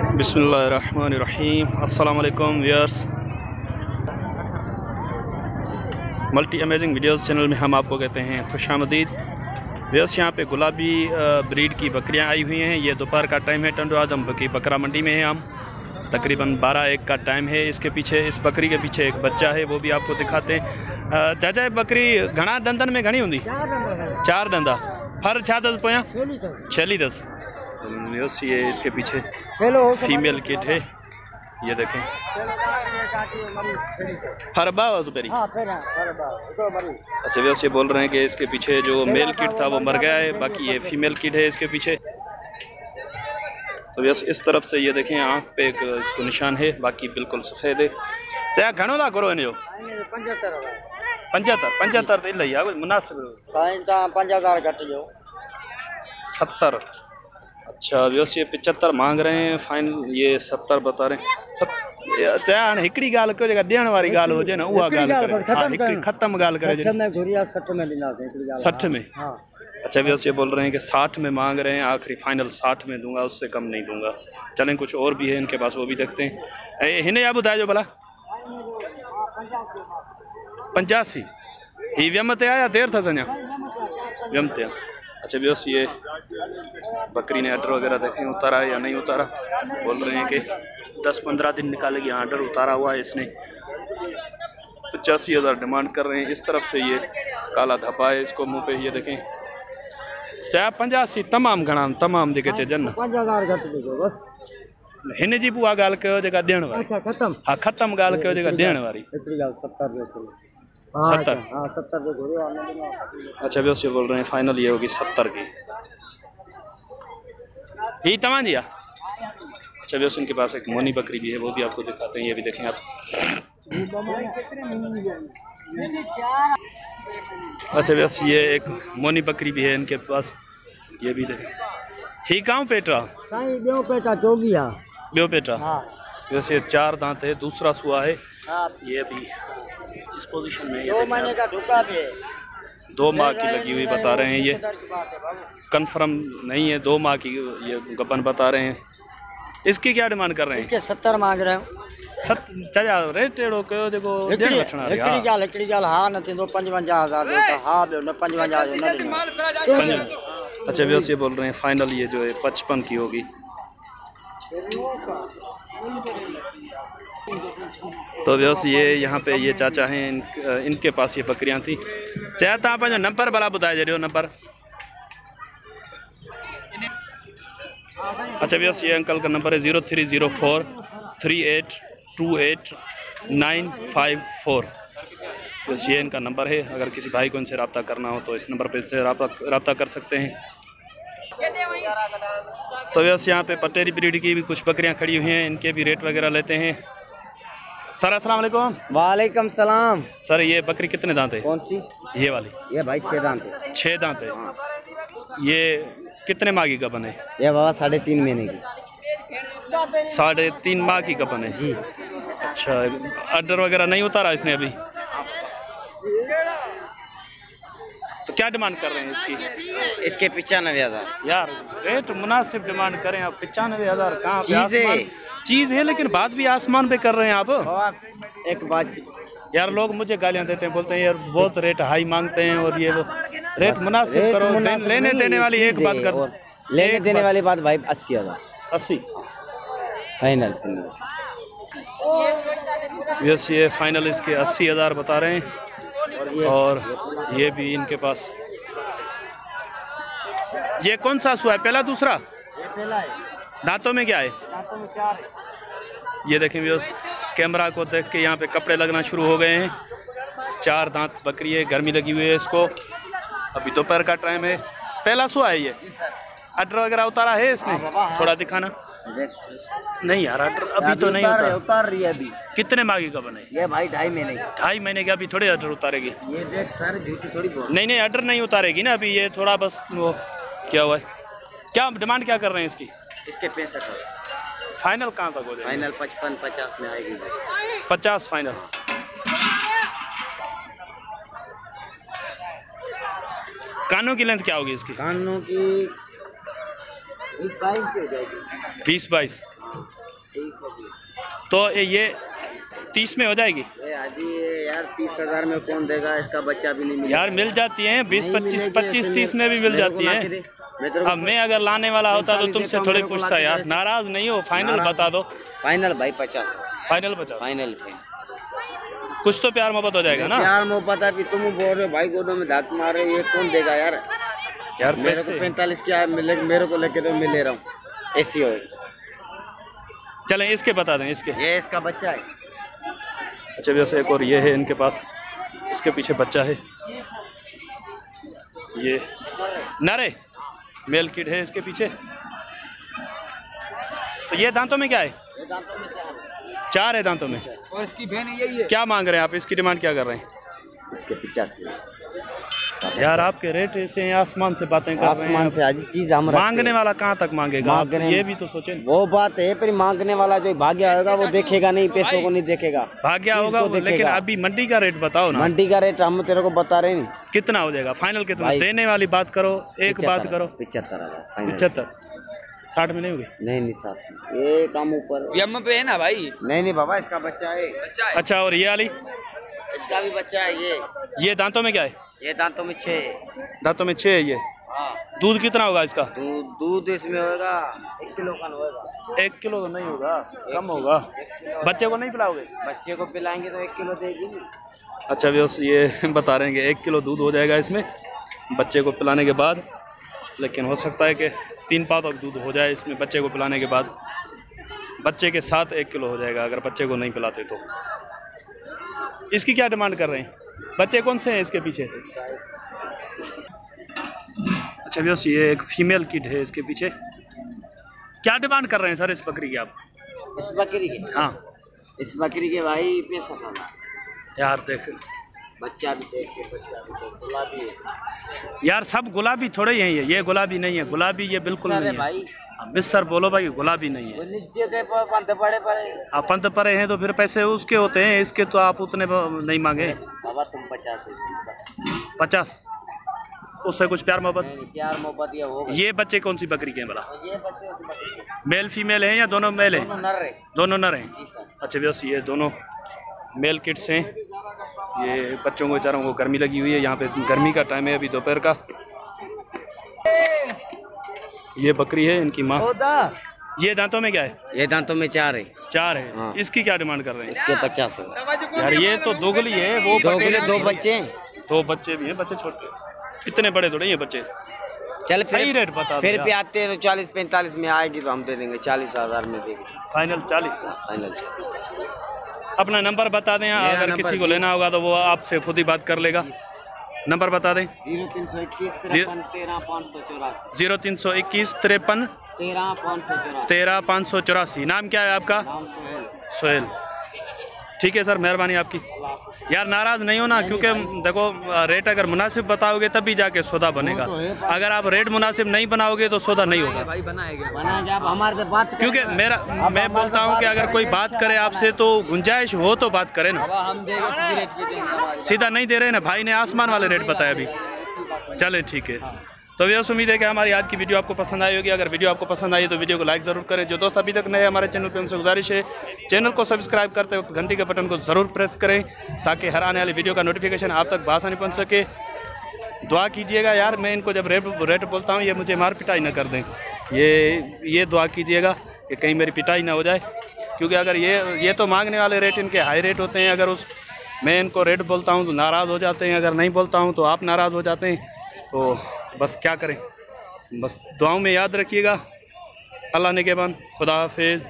बिस्मिल्लाहिर्रहमानिर्रहीम। अस्सलाम वालेकुम viewers, multi amazing videos channel में हम आपको कहते हैं खुशामदीद। व्यूअर्स, यहाँ पे गुलाबी ब्रीड की बकरियाँ आई हुई हैं। ये दोपहर का टाइम है। टंडो आजम की बकरा मंडी में है हम। तकरीबन 12-1 का टाइम है। इसके पीछे, इस बकरी के पीछे एक बच्चा है, वो भी आपको दिखाते हैं। चाचा बकरी घना दंदन में घनी होंगी? 4 दंदा। फर छा दस पोया 6 10। ये इसके पीछे फीमेल किट है, ये देखें। फरबा पेरी। अच्छा व्यूअर्स, ये बोल रहे हैं कि इसके पीछे जो मेल किट था वो मर गया है, बाकी ये फीमेल किट है इसके पीछे। तो व्यूअर्स, इस तरफ से ये देखें, आँख पे एक इसको निशान है, बाकी बिल्कुल सफ़ेद है। चाहे घणो था करो इन जो 75 तो इलाही आहे, मुनासिब 70। अच्छा व्यूअर्स, ये 75 मांग रहे हैं फाइनल, ये 70 बता रहे हैं। चाहे हाणे हिकिड़ी ॻाल्हि कयो, जेका ॾियण वारी ॻाल्हि हुजे न उहा ॻाल्हि करे। हाँ, हिकिड़ी ख़त्म ॻाल्हि करे 60 में। अच्छा व्यूअर्स, ये बोल रहे हैं कि 60 में मांग रहे हैं, आखिरी फाइनल 60 में दूंगा, उससे कम नहीं दूंगा। चलें, कुछ और भी है इनके पास, वो भी देखते हैं। हिने या ॿुधाइजो भला 85 ही व्यम ते आया देर था सञा व्यम ते। अच्छा व्यूअर्स, ये बकरी ने ऑर्डर वगैरह देखें उतारा है या नहीं उतारा। बोल रहे हैं कि 10-15 दिन निकालेगी। ऑर्डर उतारा हुआ है इसने। 85,000 डिमांड कर रहे हैं। इस तरफ से ये काला धब्बा है इसको मुंह पे, ये देखें। चाहे 85 तमाम घणा तमाम जेके चइजनि हिन जी बि उहा ॻाल्हि कयो जेका ॾियण वारी। हाँ, ख़त्म ॻाल्हि कयो जेका ॾियण वारी। 70। अच्छा व्यूअर्स, ये बोल रहे हैं फाइनल ये होगी 70 की। ये तमाम दिया। अच्छा व्यूअर्स, इनके पास एक मोनी बकरी भी है, वो भी आपको दिखाते हैं, ये भी देखें आप। अच्छा व्यूअर्स, ये एक मोनी बकरी भी है इनके पास, ये भी देखें। ही काऊं पेटा ब्यो पेटा। वैसे 4 दांत है, दूसरा सुआ है। ये भी इस पोजीशन में 2 महीने का ढुका भी है। 2 माह की लगी हुई बता रहे हैं, ये कंफर्म नहीं है। 2 माह की ये गपन बता रहे हैं। इसकी क्या डिमांड कर रहे हैं? इसके 70 मांग रहे हैं। चाचा रेट एड़ो कयो जेको ॾियण वठण वारी। हिकिड़ी ॻाल्हि हाँ न थींदो 55,000 हाँ ॿियो न 55,000। अच्छा व्यूअर्स, ये बोल रहे हैं फाइनल ये जो है 55 की होगी। तो व्यूअर्स, ये यहाँ पे ये चाचा हैं, इनके पास ये बकरियाँ थी। चाहे तव्हां पंहिंजो नंबर भला ॿुधाए छॾियो नंबर। अच्छा व्यूअर्स, ये अंकल का नंबर है 0304 3828 954। बस ये इनका नंबर है। अगर किसी भाई को इनसे रब्ता करना हो तो इस नंबर पर से रब्ता कर सकते हैं। तो व्यूअर्स, यहाँ पे पटेरी ब्रीड की भी कुछ बकरियाँ खड़ी हुई हैं, इनके भी रेट वगैरह लेते हैं। सर अस्सलाम वालेकुम। वालेकुम सलाम। सर, ये बकरी कितने दांत है? कौन सी? ये वाली। ये भाई 6 दांत है। 6 दांत है। ये कितने माह की गबन है? ये बाबा 3.5 महीने की। 3.5 माह की गबन है जी। अच्छा, ऑर्डर वगैरह नहीं उतारा इसने अभी? तो क्या डिमांड कर रहे हैं इसकी? इसके 95,000। यार रेट मुनासिब डिमांड करें आप। 95,000 कहाँ पे चीज़ है, लेकिन बात भी आसमान पे कर रहे हैं आप। एक बात यार, लोग मुझे गालियाँ देते हैं, बोलते हैं यार बहुत रेट हाई मांगते हैं और ये वो। रेट मुनासिब करो। लेने देने वाली एक बात कर, लेने देने वाली बात भाई 80,000। 80 फाइनल। यस, ये फाइनल इसके 80,000 बता रहे हैं। और ये भी इनके पास। ये कौन सा सुआ है? पहला दूसरा? पहला है। दांतों में क्या है? दांतों में 4 है। ये देखें व्यूअर्स, कैमरा को देख के यहाँ पे कपड़े लगना शुरू हो गए हैं। 4 दांत बकरी है, गर्मी लगी हुई है इसको। अभी दोपहर का टाइम है। पहला सुआ है ये। ऑर्डर वगैरह उतारा है इसने? थोड़ा दिखाना। नहीं यार, ऑर्डर अभी तो नहीं उतार रही है अभी। कितने माह की गबन है? ये भाई 2.5 महीने। 2.5 महीने की। अभी थोड़े ऑर्डर उतारेगी। ये देख सर, झूठी थोड़ी बोल। नहीं, ऑर्डर नहीं उतारेगी ना अभी। ये थोड़ा बस वो क्या हुआ है। क्या डिमांड क्या कर रहे हैं इसकी? इसके 65। फाइनल कहाँ तक हो जाएगा? फाइनल 55-50 में आएगी। 50 फाइनल। कानों की लेंथ क्या होगी इसकी? कानों की 20-22 की हो जाएगी। 20-22। तो ये 30 में हो जाएगी यार 30,000 में कौन देगा, इसका बच्चा भी नहीं मिलेगा यार। मिल जाती हैं 20, 25, 25, 30 में भी मिल जाती हैं। अब मैं अगर लाने वाला होता तो तुमसे थोड़ी पूछता यार। नाराज नहीं हो, फाइनल बता दो। फाइनल भाई 50। फाइनल 50। फाइनल कुछ तो प्यार मोहब्बत हो जाएगा ना। प्यार मोहब्बत अभी तुम बोल रहे हो भाई, गोदों में धाक मारे, ये कौन देगा यार। यार मेरे को 45 क्या मेरे को लेके तो मैं ले रहा हूँ ऐसी हो। चलें इसके बता दें, इसके ये इसका बच्चा है। अच्छा वैसे एक और ये है इनके पास, इसके पीछे बच्चा है। ये नरे मेल किड है इसके पीछे। तो ये दांतों में क्या है? ये दांतों में 4 है दांतों में। और इसकी बहन यही है। क्या मांग रहे हैं आप? इसकी डिमांड क्या कर रहे हैं? इसके 85। यार आपके रेट ऐसे हैं, आसमान से बातें कर रहे हैं। आसमान से आज चीज हम मांगने वाला कहाँ तक मांगेगा? आप ये भी तो सोचें। वो बात है, पर मांगने वाला जो भाग्य होगा वो देखेगा नहीं, पैसों को नहीं देखेगा। भाग्य होगा वो, लेकिन अभी मंडी का रेट बताओ ना। मंडी का रेट हम तेरे को बता रहे नहीं। कितना हो जाएगा फाइनल? कितना देने वाली बात करो, एक बात करो। 75,000। 75। 60 में नहीं होगी? नहीं 60 ये काम ऊपर पे है ना भाई। नहीं बाबा, इसका बच्चा है। अच्छा और ये वाली? इसका भी बच्चा है। ये दांतों में क्या है? ये दांतों में 6। दांतों में 6 है ये। हाँ। दूध कितना होगा इसका? दूध इसमें होगा 1 किलो का होगा। 1 किलो तो नहीं होगा, कम होगा। बच्चे को नहीं पिलाओगे? बच्चे को पिलाएंगे तो 1 किलो देगी। अच्छा व्यवस्था ये बता रहे हैं कि 1 किलो दूध हो जाएगा इसमें बच्चे को पिलाने के बाद। लेकिन हो सकता है कि 3 पाव तक दूध हो जाए इसमें बच्चे को पिलाने के बाद। बच्चे के साथ 1 किलो हो जाएगा अगर बच्चे को नहीं पिलाते तो। इसकी क्या डिमांड कर रहे हैं? बच्चे कौन से हैं इसके पीछे? अच्छा व्यवस्था ये एक फीमेल किड है इसके पीछे। क्या डिमांड कर रहे हैं सर इस बकरी की आप? इस बकरी के? हाँ इस बकरी के भाई 65,000। यार देख, बच्चा भी देख, गुलाबी है यार। सब गुलाबी थोड़े ही हैं ये गुलाबी नहीं है। गुलाबी ये बिल्कुल नहीं है भाई। बिस्सर बोलो भाई, गुलाबी नहीं है। आप पंत पड़े हैं तो फिर पैसे उसके होते हैं, इसके तो आप उतने नहीं मांगे। बाबा तुम 50 उससे कुछ प्यार मोहब्बत ये बच्चे कौन सी बकरी के हैं भला? मेल फीमेल हैं या दोनों मेल हैं? दोनों नर हैं। अच्छा व्यवस्था ये दोनों मेल किड्स हैं। ये बच्चों को बेचारों को गर्मी लगी हुई है, यहाँ पे गर्मी का टाइम है अभी दोपहर का। ये बकरी है इनकी माँ। ये दांतों में क्या है? ये दांतों में 4 है। 4 है। हाँ। इसकी क्या डिमांड कर रहे हैं? इसके 50 है। यार ये तो दोगली है। वो दोगले 2 बच्चे हैं। 2 बच्चे भी हैं, बच्चे छोटे, इतने बड़े थोड़े ये बच्चे। चल सही रेट बता। फिर भी आते हैं 40-45 में आएगी तो हम दे देंगे। 40,000 में देंगे। फाइनल 40? फाइनल 40। अपना नंबर बता दें, अगर किसी को लेना होगा तो वो आपसे खुद ही बात कर लेगा। नंबर बता दें। 0321 53 13 584। नाम क्या है आपका? सोहेल। ठीक है सर, मेहरबानी आपकी। यार नाराज़ नहीं हो ना, क्योंकि देखो रेट अगर मुनासिब बताओगे तभी जाके सौदा बनेगा। अगर आप रेट मुनासिब नहीं बनाओगे तो सौदा नहीं होगा भाई। बनाएंगे आप हमारे से बात, क्योंकि मैं बोलता हूँ कि अगर कोई बात करे आपसे तो गुंजाइश हो तो बात करें ना। हम सीधा नहीं दे रहे ना, भाई ने आसमान वाले रेट बताया अभी। चले ठीक है। तो व्यवस्था उम्मीद है कि हमारी आज की वीडियो आपको पसंद आई होगी। अगर वीडियो आपको पसंद आई तो वीडियो को लाइक ज़रूर करें। जो दोस्त अभी तक नए हमारे चैनल पे उनसे गुजारिश है चैनल को सब्सक्राइब करते वक्त घंटी के बटन को ज़रूर प्रेस करें ताकि हर आने वाली वीडियो का नोटिफिकेशन आप तक बआसानी पहुंच सके। दुआ कीजिएगा यार, मैं इनको जब रेट बोलता हूँ ये मुझे मार पिटाई ना कर दें। ये दुआ कीजिएगा कि कहीं मेरी पिटाई ना हो जाए, क्योंकि अगर ये तो मांगने वाले रेट इनके हाई रेट होते हैं। अगर मैं इनको रेट बोलता हूँ तो नाराज़ हो जाते हैं, अगर नहीं बोलता हूँ तो आप नाराज़ हो जाते हैं। तो बस क्या करें, बस दुआओं में याद रखिएगा। अल्लाह ने के बाद खुदा हाफिज़।